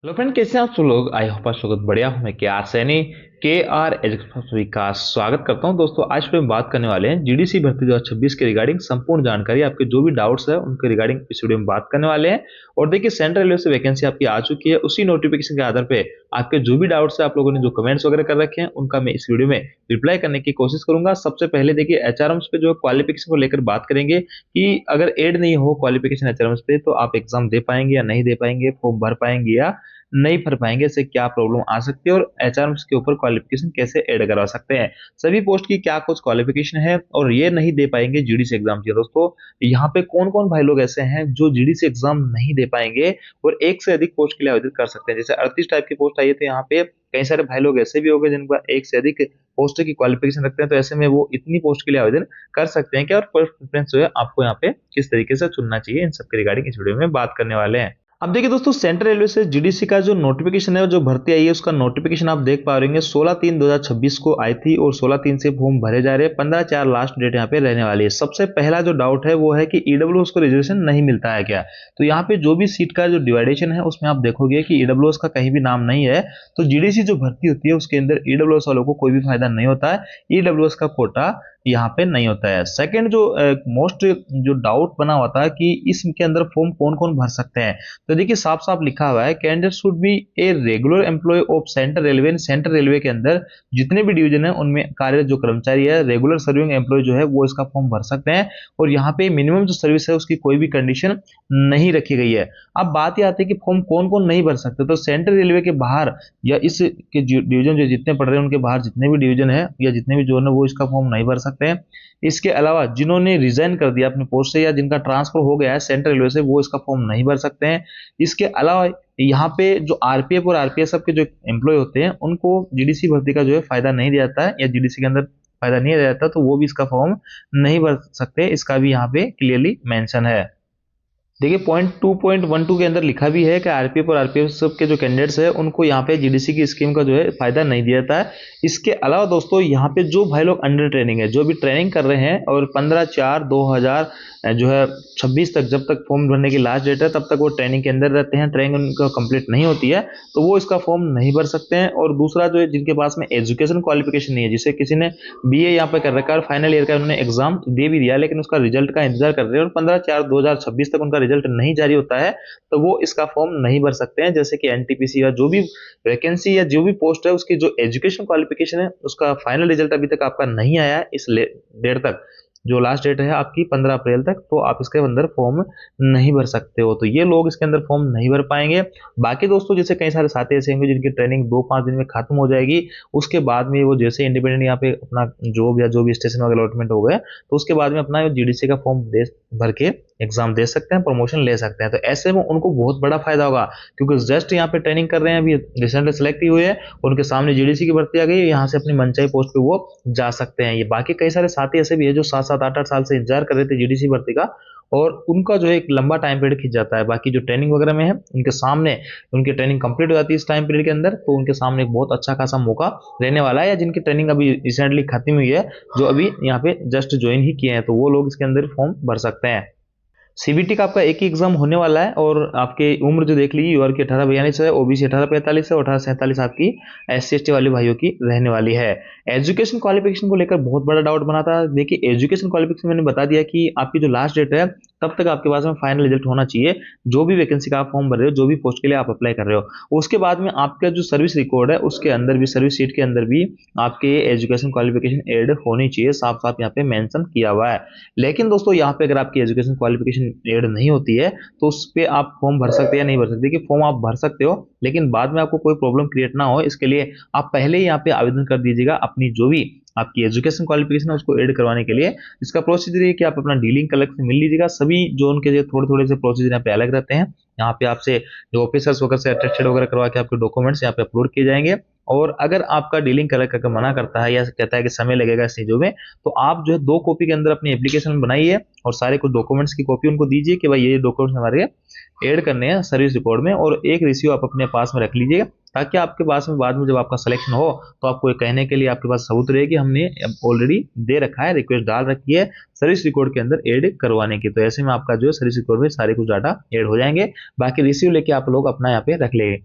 Hello friend, कैसे हैं आप सब लोग। आई होप आप सब बढ़िया हूं। मैं के आर सैनी के आर एजुकेशन सभी का स्वागत करता हूं। दोस्तों, आज पे हम बात करने वाले हैं जीडीसी भर्ती 2026 के रिगार्डिंग संपूर्ण जानकारी। आपके जो भी डाउट्स है उनके रिगार्डिंग इस वीडियो में बात करने वाले हैं। और देखिए, सेंट्रल रेलवे से वैकेंसी आपकी आ चुकी है। उसी नोटिफिकेशन के आधार पे आपके जो भी डाउट्स है, आप लोगों ने जो कमेंट्स वगैरह कर रखे हैं, उनका मैं इस वीडियो में रिप्लाई करने की कोशिश करूंगा। सबसे पहले देखिए, एचआरएम्स पे जो क्वालिफिकेशन को लेकर बात करेंगे कि अगर एड नहीं हो क्वालिफिकेशन एचआरएम्स पे, तो आप एग्जाम दे पाएंगे या नहीं दे पाएंगे, फॉर्म भर पाएंगे या नहीं भर पाएंगे, इससे क्या प्रॉब्लम आ सकती है, और एचआरएम्स के ऊपर क्वालिफिकेशन कैसे ऐड करवा सकते हैं, सभी पोस्ट की क्या कुछ क्वालिफिकेशन है, और ये नहीं दे पाएंगे जीडीसी एग्जाम की। दोस्तों, यहाँ पे कौन कौन भाई लोग ऐसे हैं जो जीडीसी एग्जाम नहीं दे पाएंगे और एक से अधिक पोस्ट के लिए आवेदन कर सकते हैं। जैसे 38 टाइप की पोस्ट आई है, तो यहाँ पे कई सारे भाई लोग ऐसे भी होंगे जिनका एक से अधिक पोस्ट की क्वालिफिकेशन रखते हैं, तो ऐसे में वो इतनी पोस्ट के लिए आवेदन कर सकते हैं क्या, और प्रेफरेंस जो है आपको यहाँ पे किस तरीके से चुनना चाहिए, इन सबके रिगार्डिंग इस वीडियो में बात करने वाले हैं। अब देखिए दोस्तों, सेंट्रल रेलवे से जीडीसी का जो नोटिफिकेशन है, जो भर्ती आई है, उसका नोटिफिकेशन आप देख पा रहे हैं 16/3/2026 को आई थी, और 16/3 से फॉर्म भरे जा रहे हैं। 15/4 लास्ट डेट यहाँ पे रहने वाली है। सबसे पहला जो डाउट है वो है कि ईडब्ल्यूएस को रिजर्वेशन नहीं मिलता है क्या। तो यहाँ पे जो भी सीट का जो डिवाइडेशन है, उसमें आप देखोगे कि ईडब्ल्यूएस का कहीं भी नाम नहीं है। तो जीडीसी जो भर्ती होती है उसके अंदर ईडब्ल्यूएस वालों को कोई भी फायदा नहीं होता है। ईडब्ल्यूएस का कोटा यहाँ पे नहीं होता है। सेकंड जो मोस्ट जो डाउट बना हुआ था कि इसके अंदर फॉर्म कौन कौन भर सकते हैं, तो देखिए साफ साफ लिखा हुआ है, candidate should be a regular employee of Central Railway. Central Railway के अंदर जितने भी डिवीजन है उनमें कार्यरत जो कर्मचारी है, रेगुलर सर्विंग एम्प्लॉय जो है, वो इसका फॉर्म भर सकते हैं। और यहाँ पे मिनिमम जो सर्विस है उसकी कोई भी कंडीशन नहीं रखी गई है। अब बात ये आती है कि फॉर्म कौन कौन नहीं भर सकते। तो सेंट्रल रेलवे के बाहर या इस के डिवीजन जो जितने पड़ रहे हैं उनके बाहर जितने भी डिवीजन है या जितने भी जोन है, वो इसका फॉर्म नहीं भर सकते हैं। इसके अलावा जिन्होंने रिजाइन कर दिया अपने पोस्ट से या जिनका ट्रांसफर हो गया है सेंट्रल रेलवे से, वो इसका फॉर्म नहीं भर सकते हैं। इसके अलावा यहाँ पे जो आरपीएफ और आरपीएसएफ के जो एम्प्लॉय होते हैं, उनको जीडीसी भर्ती का जो है फायदा नहीं दिया जाता है, या जीडीसी के अंदर फायदा नहीं दिया जाता, तो वो भी इसका फॉर्म नहीं भर सकते। इसका भी यहाँ पे क्लियरली मेंशन है। देखिए, पॉइंट 2.12 के अंदर लिखा भी है कि आरपीएफ और आरपीएफ के जो कैंडिडेट्स है उनको यहाँ पे जीडीसी की स्कीम का जो है फायदा नहीं दिया जाता है। इसके अलावा दोस्तों, यहाँ पे जो भाई लोग अंडर ट्रेनिंग है, जो भी ट्रेनिंग कर रहे हैं, और 15/4/2000 जो है 26 तक, जब तक फॉर्म भरने की लास्ट डेट है तब तक वो ट्रेनिंग के अंदर रहते हैं, ट्रेनिंग उनका कंप्लीट नहीं होती है, तो वो इसका फॉर्म नहीं भर सकते हैं। और दूसरा जो है, जिनके पास में एजुकेशन क्वालिफिकेशन नहीं है, जिसे किसी ने बीए यहाँ पे कर रखा है और फाइनल ईयर का उन्होंने एग्जाम दे भी दिया, लेकिन उसका रिजल्ट का इंतजार कर रहे हैं और 15/4/2026 तक उनका रिजल्ट नहीं जारी होता है, तो वो इसका फॉर्म नहीं भर सकते हैं। जैसे कि एनटीपीसी या जो भी वैकेंसी या जो भी पोस्ट है, उसकी जो एजुकेशन क्वालिफिकेशन है, उसका फाइनल रिजल्ट अभी तक आपका नहीं आया है इस डेट तक, जो लास्ट डेट है आपकी 15 अप्रैल तक, तो आप इसके अंदर फॉर्म नहीं भर सकते हो। तो ये लोग इसके अंदर फॉर्म नहीं भर पाएंगे। बाकी दोस्तों, जैसे कई सारे साथी ऐसे होंगे जिनकी ट्रेनिंग 2-5 दिन में खत्म हो जाएगी, उसके बाद में वो जैसे इंडिपेंडेंट यहाँ पे अपना जॉब या जो भी स्टेशन वगैरह अलॉटमेंट हो गए, तो उसके बाद में अपना जीडीसी का फॉर्म भर के एग्जाम दे सकते हैं, प्रमोशन ले सकते हैं। तो ऐसे में उनको बहुत बड़ा फायदा होगा, क्योंकि जस्ट यहाँ पे ट्रेनिंग कर रहे हैं, अभी रिसेंटली सेलेक्ट ही हुए हैं, उनके सामने जीडीसी की भर्ती आ गई, यहाँ से अपनी मनचाही पोस्ट पे वो जा सकते हैं। ये बाकी कई सारे साथी ऐसे भी है जो 7-7 8-8 साल से इंतजार कर रहे थे जीडीसी भर्ती का, और उनका जो है एक लंबा टाइम पीरियड खिंच जाता है। बाकी जो ट्रेनिंग वगैरह में है, उनके सामने उनकी ट्रेनिंग कंप्लीट हो जाती है इस टाइम पीरियड के अंदर, तो उनके सामने एक बहुत अच्छा खासा मौका रहने वाला है। या जिनकी ट्रेनिंग अभी रिसेंटली खत्म हुई है, जो अभी यहाँ पे जस्ट ज्वाइन ही किए हैं, तो वो लोग इसके अंदर फॉर्म भर सकते हैं। सीबीटी का आपका एक ही एग्जाम होने वाला है, और आपके उम्र जो देख लीजिए, यूआर की 1842 है, ओबीसी 1845 है, 1847 आपकी एससी एसटी वाले भाइयों की रहने वाली है। एजुकेशन क्वालिफिकेशन को लेकर बहुत बड़ा डाउट बना था। देखिए, एजुकेशन क्वालिफिकेशन मैंने बता दिया कि आपकी जो लास्ट डेट है तब तक आपके पास में फाइनल रिजल्ट होना चाहिए, जो भी वैकेंसी का आप फॉर्म भर रहे हो, जो भी पोस्ट के लिए आप अप्लाई कर रहे हो। उसके बाद में आपका जो सर्विस रिकॉर्ड है, उसके अंदर भी, सर्विस शीट के अंदर भी आपके एजुकेशन क्वालिफिकेशन एड होनी चाहिए, साफ साफ यहाँ पे मेंशन किया हुआ है। लेकिन दोस्तों, यहाँ पे अगर आपकी एजुकेशन क्वालिफिकेशन एड नहीं होती है, तो उस पर आप फॉर्म भर सकते हैं या नहीं भर सकते। कि फॉर्म आप भर सकते हो, लेकिन बाद में आपको कोई प्रॉब्लम क्रिएट ना हो, इसके लिए आप पहले ही यहाँ पे आवेदन कर दीजिएगा अपनी जो भी आपकी एजुकेशन क्वालिफिकेशन है उसको ऐड करवाने के लिए। इसका प्रोसीजर है कि आप अपना डीलिंग कलेक्ट से मिल लीजिएगा। सभी जोन के थोड़े थोड़े से प्रोसीजर यहाँ पे अलग रहते हैं। यहाँ पे आपसे जो ऑफिसर्स वगैरह से अटेस्टेड वगैरह करवा के आपके डॉक्यूमेंट्स यहाँ पे अपलोड किए जाएंगे। और अगर आपका डीलिंग कलेक्ट करके मना करता है या कहता है कि समय लगेगा इस चीजों में, तो आप जो है 2 कॉपी के अंदर अपनी एप्लीकेशन बनाइए और सारे कुछ डॉक्यूमेंट्स की कॉपी उनको दीजिए कि भाई ये डॉक्यूमेंट्स हमारे ऐड करने हैं सर्विस रिकॉर्ड में, और एक रिसीव आप अपने पास में रख लीजिएगा, ताकि आपके पास में बाद में जब आपका सिलेक्शन हो तो आपको ये कहने के लिए आपके पास सबूत रहे कि हमने ऑलरेडी दे रखा है, रिक्वेस्ट डाल रखी है सर्विस रिकॉर्ड के अंदर ऐड करवाने की। तो ऐसे में आपका जो है सर्विस रिकॉर्ड में सारे कुछ डाटा ऐड हो जाएंगे। बाकी रिसीव लेके आप लोग अपना यहाँ पे रख लेंगे।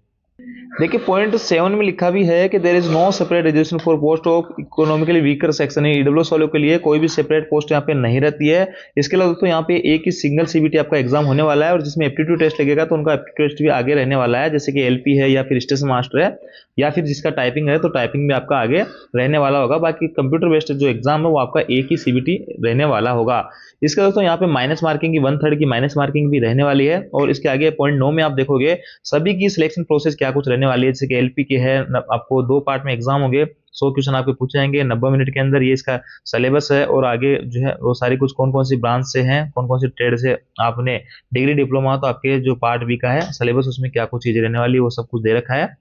देखिए पॉइंट 7 में लिखा भी है कि there is no separate reservation for post of economically weaker section. EWS वालों के लिए कोई भी सेपरेट पोस्ट यहाँ पे नहीं रहती है। इसके अलावा दोस्तों यहाँ पे एक ही सिंगल सीबीटी आपका एग्जाम होने वाला है और जिसमें एप्टीट्यूड टेस्ट लगेगा तो उनका एप्टीट्यूड टेस्ट भी आगे रहने वाला है, जैसे कि एलपी है या फिर स्टेशन मास्टर है या फिर जिसका टाइपिंग है तो टाइपिंग भी आपका आगे रहने वाला होगा। बाकी कंप्यूटर बेस्ड जो एग्जाम है वो आपका एक ही सीबीटी रहने वाला होगा। इसके दोस्तों यहाँ पे माइनस मार्किंग की 1/3 की माइनस मार्किंग भी रहने वाली है। और इसके आगे पॉइंट 9 में आप देखोगे सभी की सिलेक्शन प्रोसेस क्या कुछ रहने वाली है। जैसे कि एलपी की है, आपको 2 पार्ट में एग्जाम होंगे, 100 क्वेश्चन आपके पूछे जाएंगे 90 मिनट के अंदर, ये इसका सिलेबस है। और आगे जो है वो सारी कुछ कौन कौन सी ब्रांच से हैं, कौन कौन सी ट्रेड से आपने डिग्री डिप्लोमा, तो आपके जो पार्ट बी का है सिलेबस उसमें क्या कुछ चीजें रहने वाली है वो सब कुछ दे रखा है।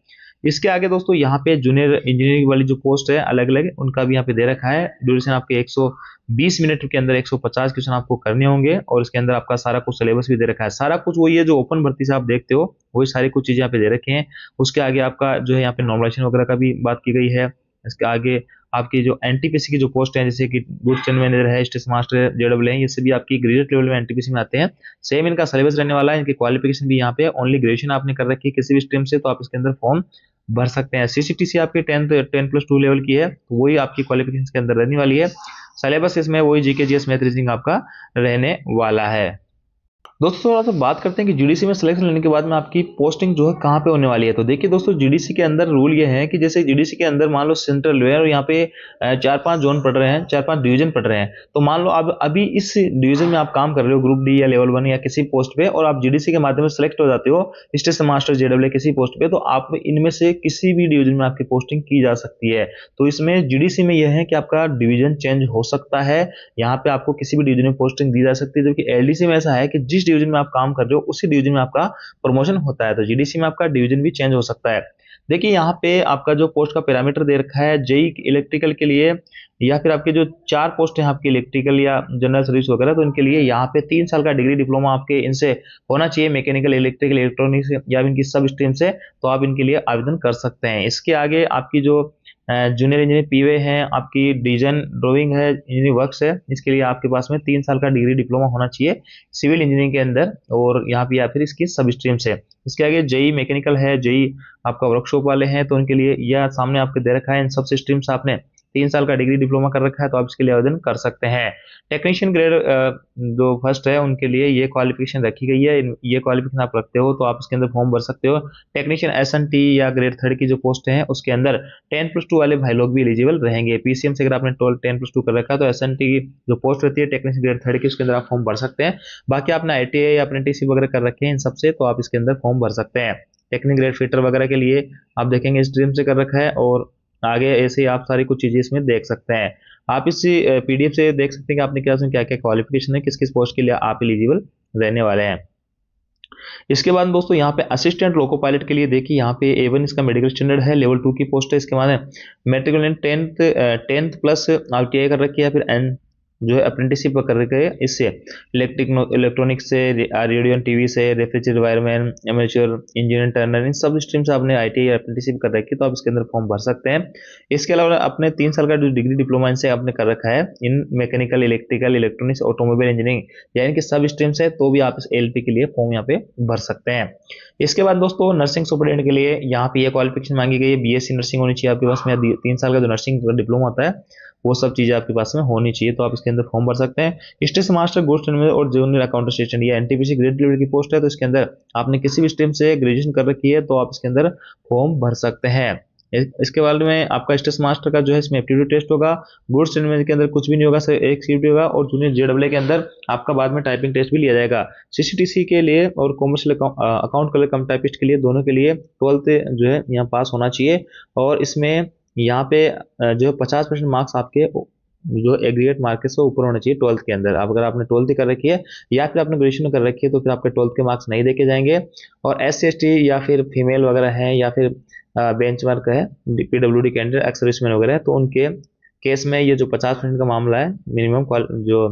इसके आगे दोस्तों यहाँ पे जूनियर इंजीनियरिंग वाली जो पोस्ट है अलग अलग उनका भी यहाँ पे दे रखा है। ड्यूरेशन आपके 120 मिनट के अंदर 150 क्वेश्चन आपको करने होंगे और इसके अंदर आपका सारा कुछ सिलेबस भी दे रखा है। सारा कुछ वही है जो ओपन भर्ती से आप देखते हो, वही सारी कुछ चीजें यहाँ पे दे रखी हैं। उसके आगे आपका जो है यहाँ पे नॉर्मलाइजेशन वगैरह का भी बात की गई है। इसके आगे आपकी जो एनटीपीसी की जो पोस्ट है जैसे कि गुड चेन मैनेजर है, स्टेशन मास्टर है, जेडब्ल्यू है, ये सभी आपकी ग्रेजुएट लेवल में एनटीपीसी में आते हैं। सेम इनका सिलेबस रहने वाला है। इनकी क्वालिफिकेशन भी यहाँ पे ओनली ग्रेजुएशन आपने कर रखी है किसी भी स्ट्रीम से तो आप इसके अंदर फॉर्म भर सकते हैं। सीसीटीसी आपके 10+2 लेवल की है तो वही आपकी क्वालिफिकेशन के अंदर रहने वाली है। सिलेबस इसमें वही जीके जीएस मैथ रीजनिंग आपका रहने वाला है। दोस्तों थोड़ा सा बात करते हैं कि जीडीसी में सिलेक्शन लेने के बाद में आपकी पोस्टिंग जो है कहाँ पे होने वाली है। तो देखिए दोस्तों जीडीसी के अंदर रूल ये है कि जैसे जीडीसी के अंदर मान लो सेंट्रल है और यहाँ पे 4-5 जोन पड़ रहे हैं, 4-5 डिवीजन पड़ रहे हैं। तो मान लो अब अभी इस डिवीजन में आप काम कर रहे हो ग्रुप डी या लेवल 1 या किसी पोस्ट पे और आप जीडीसी के माध्यम से सिलेक्ट हो जाते हो स्टेशन मास्टर जेडब्ल्यू किसी पोस्ट पे, तो आप इनमें से किसी भी डिवीजन में आपकी पोस्टिंग की जा सकती है। तो इसमें जीडीसी में यह है कि आपका डिवीजन चेंज हो सकता है, यहाँ पे आपको किसी भी डिवीजन में पोस्टिंग दी जा सकती है। जबकि एलडीसी में ऐसा है कि जिस डिवीजन में आप काम कर रहे हो उसी डिवीजन में आपका प्रमोशन होता है। तो जीडीसी में आपका डिवीजन भी चेंज हो सकता है। देखिए यहाँ पे आपका जो पोस्ट का पैरामीटर दे रखा है जेई इलेक्ट्रिकल के लिए या फिर आपके जो 4 पोस्ट हैं आपकी इलेक्ट्रिकल या जनरल सर्विस वगैरह, तो इनके लिए यहाँ पे 3 साल का डिग्री डिप्लोमा आपके इनसे होना चाहिए, मैकेनिकल इलेक्ट्रिकल इलेक्ट्रॉनिक्स या इनकी सब स्ट्रीम से, तो आप इनके लिए आवेदन कर सकते हैं। इसके आगे आपकी जो जूनियर इंजीनियर पीवे है, आपकी डिजाइन ड्राइंग है, इंजीनियरिंग वर्क्स है, इसके लिए आपके पास में 3 साल का डिग्री डिप्लोमा होना चाहिए सिविल इंजीनियरिंग के अंदर और यहाँ पे या फिर इसकी सब स्ट्रीम से। इसके आगे जेई मैकेनिकल है, जेई आपका वर्कशॉप वाले हैं तो उनके लिए यह सामने आपके दे रखा है इन सब स्ट्रीम से आपने 3 साल का डिग्री डिप्लोमा कर रखा है तो आप इसके लिए आवेदन कर सकते हैं। टेक्नीशियन ग्रेड जो फर्स्ट है उनके लिए ये क्वालिफिकेशन रखी गई है, ये क्वालिफिकेशन आप रखते हो तो आप इसके अंदर फॉर्म भर सकते हो। टेक्नीशियन एसएनटी या ग्रेड 3 की जो पोस्ट है उसके अंदर 10+2 वाले भाई लोग भी एलिजिबल रहेंगे। पीसीएम से अगर आपने 10+2 कर रखा है तो एसएनटी की जो पोस्ट रहती है टेक्नीशियन ग्रेड 3 की उसके अंदर आप फॉर्म भर सकते हैं। बाकी आपने आईटीआई या अप्रेंटिसशिप वगैरह कर रखे हैं इन सबसे तो आप इसके अंदर फॉर्म भर सकते हैं। टेक्निकल ग्रेड फिटर वगैरह के लिए आप देखेंगे स्ट्रीम से कर रखा है और आगे ऐसे ही आप सारी कुछ चीजें इसमें देख सकते हैं। आप इस पीडीएफ से देख सकते हैं कि आपने क्या क्या क्वालिफिकेशन है, किस किस पोस्ट के लिए आप एलिजिबल रहने वाले हैं। इसके बाद दोस्तों यहाँ पे असिस्टेंट लोको पायलट के लिए देखिए यहाँ पे A1 इसका मेडिकल स्टैंडर्ड है, लेवल 2 की पोस्ट है। इसके बाद मेट्रिकुलेशन 10th प्लस आईटीआई कर रखी है, फिर एन जो है अप्रेंटिसशिप कर रखे हैं इससे इलेक्ट्रॉनिक्स से, रेडियो एंड टीवी से, refrigerator wireman, amateur engineer turner, इन सब स्ट्रीम से आपने आईटीआई अप्रेंटिसशिप कर रखी है तो आप इसके अंदर फॉर्म भर सकते हैं। इसके अलावा अपने 3 साल का जो डिग्री डिप्लोमा इनसे आपने कर रखा है इन mechanical electrical electronics automobile engineering या इनके सब स्ट्रीम से, तो भी आप इस एलपी के लिए फॉर्म यहाँ पे भर सकते हैं। इसके बाद दोस्तों नर्सिंग सुपरडेंट के लिए यहाँ पे ये क्वालिफिकेशन मांगी गई है, बीएससी नर्सिंग होनी चाहिए आपके पास में, 3 साल का जो नर्सिंग डिप्लोमा होता है वो सब चीजें आपके पास में होनी चाहिए तो आप इसके अंदर फॉर्म भर सकते हैं। स्टेशन मास्टर गुड्स में और जूनियर अकाउंट असिस्टेंट या एनटीपीसी ग्रेड लेवल की पोस्ट है तो इसके अंदर आपने किसी भी स्ट्रीम से ग्रेजुएशन कर रखी है तो आप इसके अंदर फॉर्म भर सकते हैं। इसके बाद में आपका स्टेशन मास्टर का जो है इसमें एप्टीट्यूड टेस्ट होगा, गुड्स ट्रेन के अंदर कुछ भी नहीं होगा, सिर्फ एक सीट होगा और जूनियर जेडब्ल्यू के अंदर आपका बाद में टाइपिंग टेस्ट भी लिया जाएगा। सीसीटीसी के लिए और कॉमर्शियल अकाउंट कलर कम टाइपिस्ट के लिए दोनों के लिए 12th जो है यहाँ पास होना चाहिए। और इसमें यहाँ पे जो 50% मार्क्स आपके जो एग्रीगेट मार्क्स से ऊपर होना चाहिए 12th के अंदर। अब अगर आपने 12th कर रखी है या फिर आपने ग्रेजुएशन कर रखी है तो फिर आपके 12th के मार्क्स नहीं देखे जाएंगे। और SC/ST या फिर फीमेल वगैरह है या फिर बेंचमार्क है पीडब्ल्यूडी कैंडिडेट एक्स सर्विसमैन वगैरह, तो उनके केस में ये जो 50% का मामला है मिनिमम जो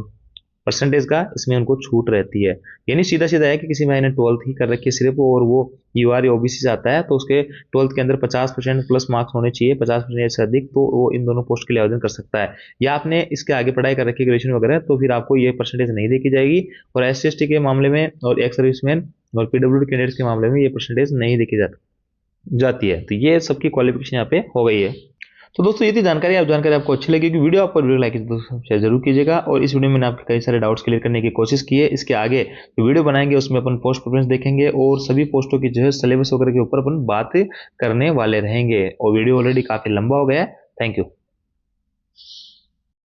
परसेंटेज का, इसमें उनको छूट रहती है। यानी सीधा सीधा है कि किसी भाई ने 12th ही कर रखी है सिर्फ और वो यूआर या ओबीसी से आता है तो उसके 12th के अंदर 50% प्लस मार्क्स होने चाहिए, 50% से अधिक, तो वो इन दोनों पोस्ट के लिए आवेदन कर सकता है। या आपने इसके आगे पढ़ाई कर रखी है ग्रेजुएशन वगैरह तो फिर आपको ये परसेंटेज नहीं देखी जाएगी। और SC/ST के मामले में और एक्स सर्विसमैन और पीडब्ल्यूडी कैंडिडेट्स के मामले में ये परसेंटेज नहीं देखी जाती। जाती है। तो ये सबकी क्वालिफिकेशन यहाँ पे हो गई है। तो दोस्तों ये थी जानकारी। आप जानकारी आपको अच्छी लगी कि वीडियो आपको लाइक दोस्तों शेयर जरूर कीजिएगा। और इस वीडियो में मैंने आपके कई सारे डाउट्स क्लियर करने की कोशिश की है। इसके आगे जो वीडियो बनाएंगे उसमें अपन पोस्ट प्रेफरेंस देखेंगे और सभी पोस्टों की जो है सिलेबस वगैरह के ऊपर अपन बात करने वाले रहेंगे। और वीडियो ऑलरेडी काफी लंबा हो गया है। Thank you.